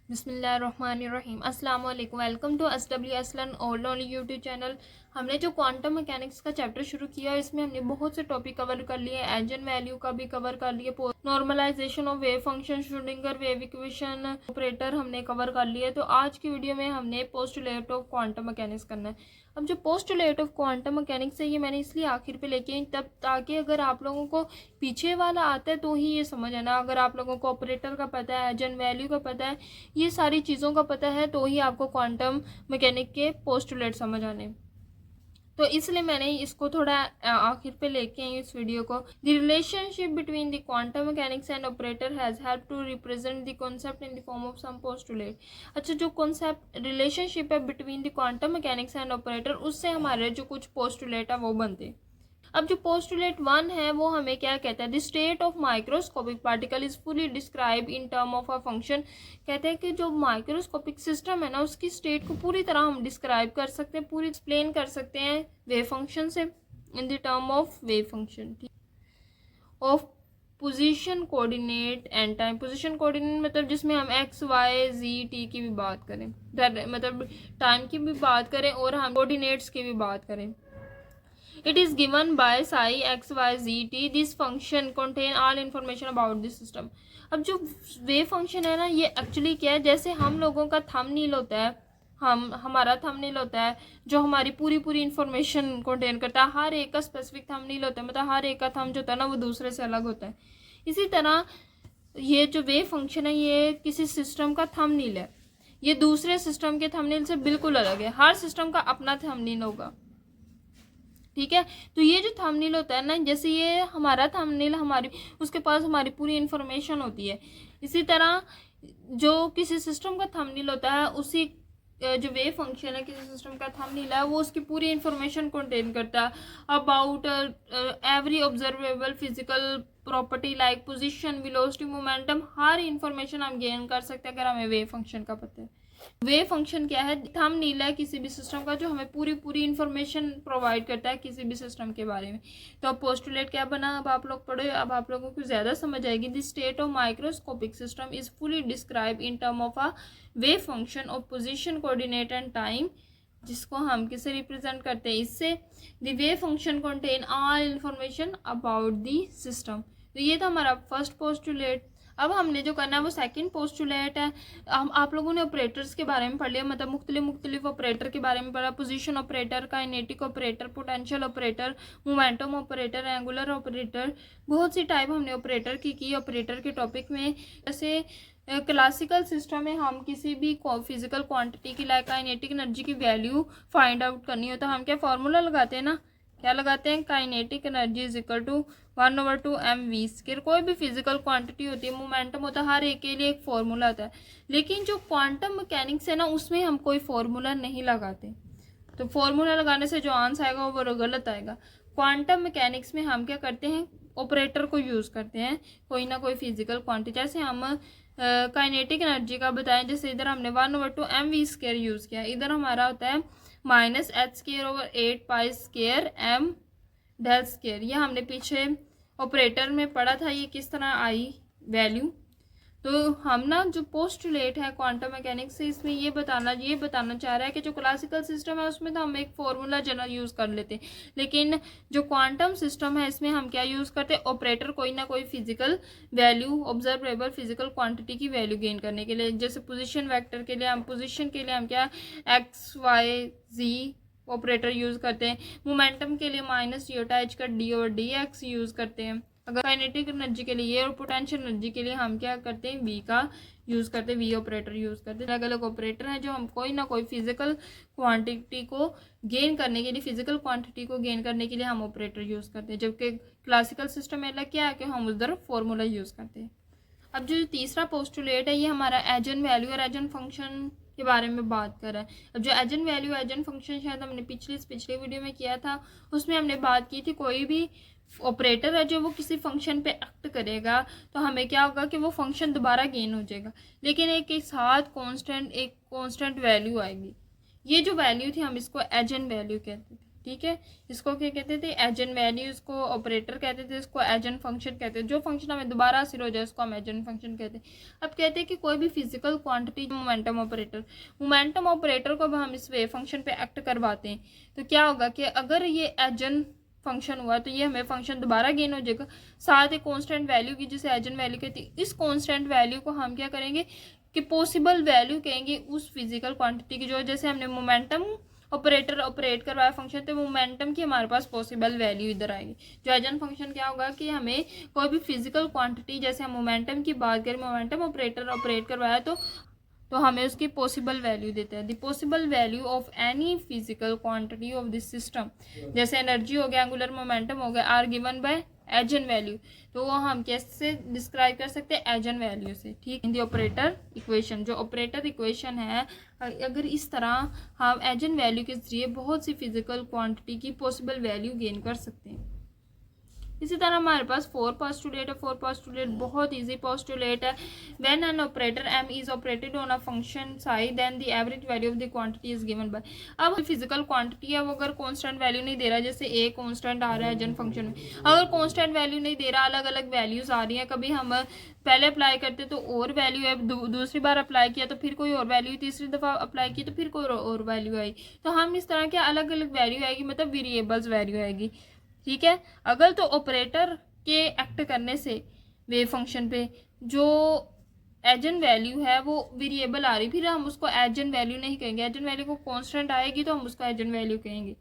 बिस्मिल्लाहिर्रहमानिर्रहीम। अस्सलाम वालेकुम। Welcome to SW learn all only YouTube channel. हमने जो क्वांटम मैकेनिक्स का चैप्टर शुरू किया, इसमें हमने बहुत से टॉपिक कवर कर लिए। एजन वैल्यू का भी कवर कर लिए, normalization of wave function, Schrodinger wave equation, operator हमने कवर कर लिए। तो आज की वीडियो में हमने पोस्टुलेट ऑफ क्वांटम मैकेनिक्स करना है। अब जो पोस्टुलेट ऑफ क्वांटम मैकेनिक्स है, ये मैंने इसलिए आखिर पे लेके आई तब ताकि अगर आप लोगों को पीछे वाला आता है तो ही ये समझ आना। अगर आप लोगों को ऑपरेटर का पता है, एजन वैल्यू का पता है, ये सारी चीज़ों का पता है, तो ही आपको क्वांटम मैकेनिक के पोस्टुलेट समझ आने। तो इसलिए मैंने इसको थोड़ा आखिर पे लेके आई इस वीडियो को। The relationship between the quantum mechanics and operator has help to represent the concept in the form of some postulate. अच्छा, जो कॉन्सेप्ट रिलेशनशिप है between the quantum mechanics and operator, उससे हमारे जो कुछ पोस्टुलेट है वो बनते हैं। अब जो पोस्टुलेट 1 है वो हमें क्या कहता है, the state of microscopic particle is fully describe in term of a function. कहते हैं कि जो माइक्रोस्कोपिक सिस्टम है ना, उसकी स्टेट को पूरी तरह हम डिस्क्राइब कर सकते हैं, पूरी एक्सप्लेन कर सकते हैं वेव फंक्शन से, in the term of wave function of position coordinate and time. Position coordinate मतलब जिसमें हम एक्स वाई जी टी की भी बात करें, मतलब टाइम की भी बात करें और हम कोऑर्डिनेट्स की भी बात करें। It is given by psi x y z t. This function contain all information about this system. अब जो वेव फंक्शन है ना, ये एक्चुअली क्या है, जैसे हम लोगों का थंबनेल होता है, हमारा थंबनेल होता है जो हमारी पूरी इंफॉर्मेशन कंटेन करता है। हर एक का स्पेसिफिक थंबनेल होता है, मतलब हर एक का थंब जो होता है ना, वो दूसरे से अलग होता है। इसी तरह ये जो वेव फंक्शन है, ये किसी सिस्टम का थंबनेल है, ये दूसरे सिस्टम के थंबनेल से बिल्कुल अलग है। हर सिस्टम का अपना थंबनेल होगा, ठीक है। तो ये जो थंबनेल होता है ना, जैसे ये हमारा थंबनेल, हमारी उसके पास हमारी पूरी इन्फॉर्मेशन होती है। इसी तरह जो किसी सिस्टम का थंबनेल होता है, उसी जो वेव फंक्शन है किसी सिस्टम का थंबनेल है, वो उसकी पूरी इन्फॉर्मेशन कंटेन करता है about every observable physical property like position, velocity, momentum. Her information हम गेन कर सकते हैं अगर हमें वेव फंक्शन का पता है। वेव फंक्शन क्या है, थंबनेल है किसी भी सिस्टम का जो हमें पूरी इंफॉर्मेशन प्रोवाइड करता है किसी भी सिस्टम के बारे में। तो अब पोस्टुलेट क्या बना, अब आप लोग पढ़ो, अब आप लोगों को ज़्यादा समझ आएगी। The state of microscopic system is fully describe in term of a wave function of position, coordinate and time, जिसको हम किसे रिप्रेजेंट करते हैं, इससे। The wave function contain all information about the system. तो ये था हमारा फर्स्ट पोस्टुलेट। अब हमने जो करना है वो सेकंड पोस्टुलेट है। हम आप लोगों ने ऑपरेटर्स के बारे में पढ़ लिया, मतलब मुख्तलिफ ऑपरेटर के बारे में पढ़ा। Position operator, kinetic operator, potential operator, momentum operator, angular operator, बहुत सी टाइप हमने ऑपरेटर की ऑपरेटर के टॉपिक में। जैसे क्लासिकल सिस्टम में हम किसी भी फिजिकल क्वांटिटी की लाइक काइनेटिक एनर्जी की वैल्यू फाइंड आउट करनी हो तो हम क्या फॉर्मूला लगाते हैं ना, क्या लगाते हैं, kinetic energy is equal to 1/2 mv²। कोई भी फिजिकल क्वांटिटी होती है, मोमेंटम होता है, हर एक के लिए एक फॉर्मूला आता है। लेकिन जो क्वांटम मैकेनिक्स है ना, उसमें हम कोई फॉर्मूला नहीं लगाते। तो फॉर्मूला लगाने से जो आंसर आएगा वो गलत आएगा। क्वांटम मैकेनिक्स में हम क्या करते हैं, ऑपरेटर को यूज़ करते हैं, कोई ना कोई फिजिकल क्वांटिटी। जैसे हम काइनेटिक एनर्जी का बताएं, जैसे इधर हमने 1/2 mv² यूज़ किया, इधर हमारा होता है -h²/8π² m del²। यह हमने पीछे ऑपरेटर में पढ़ा था, ये किस तरह आई वैल्यू। तो हम ना जो पोस्टुलेट है क्वांटम मैकेनिक्स से, इसमें ये बताना चाह रहा है कि जो क्लासिकल सिस्टम है उसमें तो हम एक फॉर्मूला जनरल यूज़ कर लेते हैं, लेकिन जो क्वांटम सिस्टम है इसमें हम क्या यूज़ करते हैं, ऑपरेटर, कोई ना कोई physical value, observable physical quantity की वैल्यू गेन करने के लिए। जैसे पोजीशन वेक्टर के लिए हम क्या एक्स वाई जी ऑपरेटर यूज़ करते हैं। मोमेंटम के लिए -d/d/dx यूज़ करते हैं। अगर काइनेटिक एनर्जी के लिए और पोटेंशियल एनर्जी के लिए हम क्या करते हैं, वी का यूज़ करते हैं, वी ऑपरेटर यूज़ करते हैं। अलग अलग ऑपरेटर हैं जो हम कोई ना कोई फिजिकल क्वांटिटी को गेन करने के लिए हम ऑपरेटर यूज़ करते हैं। जबकि क्लासिकल सिस्टम में अलग क्या है कि हम उधर फॉर्मूला यूज़ करते हैं। अब जो तीसरा पोस्टुलेट है, ये हमारा एजन वैल्यू और एजन फंक्शन के बारे में बात कर रहा है। अब जो एजन वैल्यू, एजन फंक्शन शायद हमने पिछले वीडियो में किया था, उसमें हमने बात की थी कोई भी ऑपरेटर है जो वो किसी फंक्शन पे एक्ट करेगा तो हमें क्या होगा कि वो फंक्शन दोबारा गेन हो जाएगा, लेकिन एक साथ कांस्टेंट वैल्यू आएगी। ये जो वैल्यू थी हम इसको एजन वैल्यू कहते थे, ठीक है। इसको क्या कहते थे, एजेन वैल्यू, इसको ऑपरेटर कहते थे, इसको एजेन फंक्शन कहते हैं। जो फंक्शन हमें दोबारा हासिल हो जाए उसको हम एजेन फंक्शन कहते हैं। अब कहते हैं कि कोई भी फिजिकल क्वांटिटी, मोमेंटम ऑपरेटर को हम इस वेव फंक्शन पे एक्ट करवाते हैं तो क्या होगा कि अगर ये एजेन फंक्शन हुआ तो ये हमें फंक्शन दोबारा गेन हो जाएगा, साथ एक कांस्टेंट वैल्यू की जिसे एजेन वैल्यू कहती है। इस कांस्टेंट वैल्यू को हम क्या करेंगे कि पॉसिबल वैल्यू कहेंगे उस फिजिकल क्वांटिटी की जो, जैसे हमने मोमेंटम ऑपरेटर ऑपरेट करवाया फंक्शन, तो मोमेंटम की हमारे पास पॉसिबल वैल्यू इधर आएगी। जो एजेन फंक्शन क्या होगा कि हमें कोई भी फिजिकल क्वांटिटी, जैसे हम मोमेंटम की बात करें, मोमेंटम ऑपरेटर ऑपरेट करवाया तो हमें उसकी पॉसिबल वैल्यू देता है। The possible value of any physical quantity of this system, जैसे एनर्जी हो गया, एंगुलर मोमेंटम हो गया, आर गिवन बाय एजेन वैल्यू। तो वो हम कैसे डिस्क्राइब कर सकते हैं, एजेन वैल्यू से। ठीक, इन दी ऑपरेटर इक्वेशन, जो ऑपरेटर इक्वेशन है, अगर इस तरह हम एजेन वैल्यू के जरिए बहुत सी फिजिकल क्वांटिटी की पॉसिबल वैल्यू गेन कर सकते हैं। इसी तरह हमारे पास 4 पोस्टुलेट है। 4 पोस्टुलेट बहुत इजी पोस्टुलेट है। When an operator M is operated on a function psi then the average value of the quantity is given by. अब फिजिकल क्वांटिटी है वो अगर कांस्टेंट वैल्यू नहीं दे रहा, जैसे ए कांस्टेंट आ रहा है एजेन फंक्शन में, अगर कांस्टेंट वैल्यू नहीं दे रहा, अलग अलग वैल्यूज आ रही हैं, कभी हम पहले अप्लाई करते तो और वैल्यू है, दूसरी बार अप्लाई किया तो फिर कोई और वैल्यू, तीसरी दफ़ा अप्लाई की तो फिर कोई और वैल्यू आई, तो हम इस तरह के अलग अलग वैल्यू आएगी, मतलब वेरिएबल्स वैल्यू आएगी। ठीक है। अगर तो ऑपरेटर के एक्ट करने से वेव फंक्शन पे जो एजेन वैल्यू है वो वेरिएबल आ रही, फिर हम उसको एजेन वैल्यू नहीं कहेंगे, एजेन वैल्यू को कांस्टेंट आएगी तो हम उसको एजेन वैल्यू कहेंगे।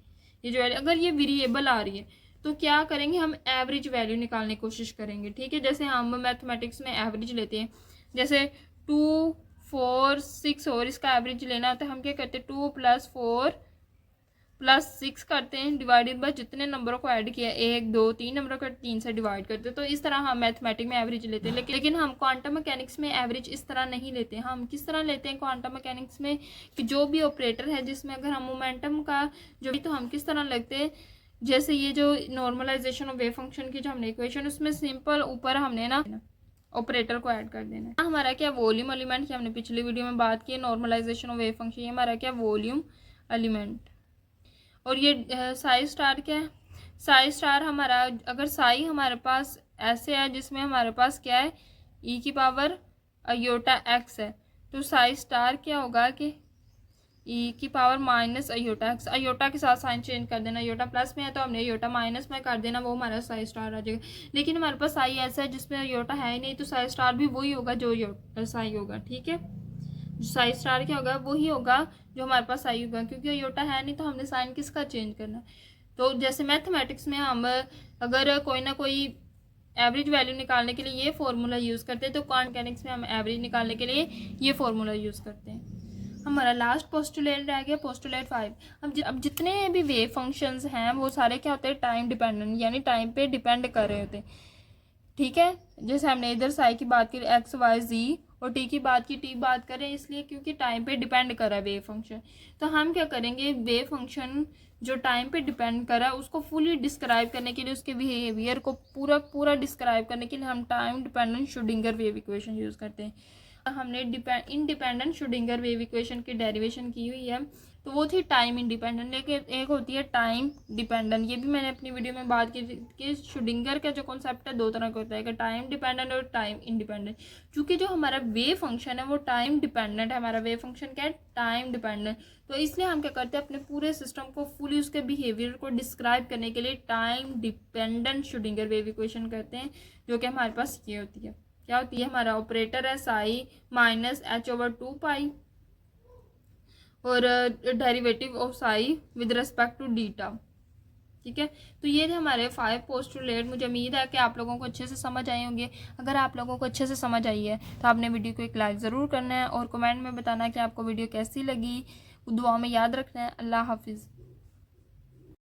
ये जो अगर ये वेरिएबल आ रही है तो क्या करेंगे, हम एवरेज वैल्यू निकालने की कोशिश करेंगे। ठीक है। जैसे हम मैथमेटिक्स में एवरेज लेते हैं, जैसे 2, 4, 6 और इसका एवरेज लेना होता है, हम क्या करते हैं 2 + 4 + 6 करते हैं, डिवाइडेड बाय जितने नंबरों को ऐड किया, 1, 2, 3 नंबरों को 3 से डिवाइड करते हैं। तो इस तरह हम मैथमेटिक्स में एवरेज लेते हैं, लेकिन हम क्वांटम मैकेनिक्स में एवरेज इस तरह नहीं लेते। हम किस तरह लेते हैं क्वांटम मैकेनिक्स में कि जो भी ऑपरेटर है जिसमें अगर हम मोमेंटम का जो भी, तो हम किस तरह लगते हैं, जैसे ये जो नॉर्मलाइजेशन ऑफ वेव फंक्शन की जो हमने इक्वेशन, उसमें सिंपल ऊपर हमने ना ऑपरेटर को ऐड कर देना है। हमारा क्या वॉल्यूम एलिमेंट की हमने पिछली वीडियो में बात की, नॉर्मलाइजेशन ऑफ वेव फंक्शन, ये हमारा क्या वॉल्यूम एलिमेंट। और ये साई स्टार क्या है, साई स्टार हमारा, अगर साई हमारे पास ऐसे है जिसमें हमारे पास क्या है e की पावर अयोटा x है, तो साई स्टार क्या होगा कि e की power minus iota x, iota के साथ साइन चेंज कर देना, अयोटा प्लस में है तो हमने अयोटा माइनस में कर देना, वो हमारा साई स्टार आ जाएगा। लेकिन हमारे पास साई ऐसा है जिसमें अयोटा है ही नहीं, तो साई स्टार भी वही होगा जो साई होगा। ठीक है। साई स्टार क्या होगा, वही होगा जो हमारे पास साई होगा, क्योंकि अयोटा है नहीं तो हमने साइन किसका चेंज करना है। तो जैसे मैथमेटिक्स में हम अगर कोई ना कोई एवरेज वैल्यू निकालने के लिए ये फॉर्मूला यूज़ करते हैं, तो क्वांटम मैकेनिक्स में हम एवरेज निकालने के लिए ये फॉर्मूला यूज़ करते हैं। हमारा लास्ट पोस्टुलेट रह गया, पोस्टुलेट 5। अब जितने भी वेव फंक्शंस हैं वो सारे क्या होते हैं, टाइम डिपेंडेंट, यानी टाइम पे डिपेंड कर रहे होते हैं। ठीक है। जैसे हमने इधर साई की बात की, एक्स वाई जी, और टी की बात की, टी बात करें इसलिए क्योंकि टाइम पे डिपेंड कर रहा है वेव फंक्शन। तो हम क्या करेंगे, वेव फंक्शन जो टाइम पे डिपेंड कर रहा है उसको फुली डिस्क्राइब करने के लिए, उसके बिहेवियर को पूरा डिस्क्राइब करने के लिए हम time dependent Schrodinger wave equation use करते हैं। हमने इंडिपेंडेंट श्रोडिंगर वेव इक्वेशन की डेरिवेशन की हुई है, तो वो थी टाइम इंडिपेंडेंट, लेकिन एक होती है टाइम डिपेंडेंट। ये भी मैंने अपनी वीडियो में बात की कि श्रोडिंगर का जो कॉन्सेप्ट है दो तरह का होता है, कि टाइम डिपेंडेंट और टाइम इंडिपेंडेंट। क्योंकि जो हमारा वेव फंक्शन है वो टाइम डिपेंडेंट है, हमारा वेव फंक्शन क्या है, टाइम डिपेंडेंट। तो इसलिए हम क्या करते हैं, अपने पूरे सिस्टम को फुली उसके बिहेवियर को डिस्क्राइब करने के लिए time dependent Schrodinger wave equation करते हैं, जो कि हमारे पास ये होती है। क्या होती है, हमारा ऑपरेटर है साई माइनस h/2 और derivative of psi with respect to theta. ठीक है। तो ये थे हमारे 5 पोस्टुलेट। मुझे उम्मीद है कि आप लोगों को अच्छे से समझ आए होंगे। अगर आप लोगों को अच्छे से समझ आई है तो आपने वीडियो को एक लाइक ज़रूर करना है और कमेंट में बताना है कि आपको वीडियो कैसी लगी। दुआ में याद रखना है। अल्लाह हाफिज़।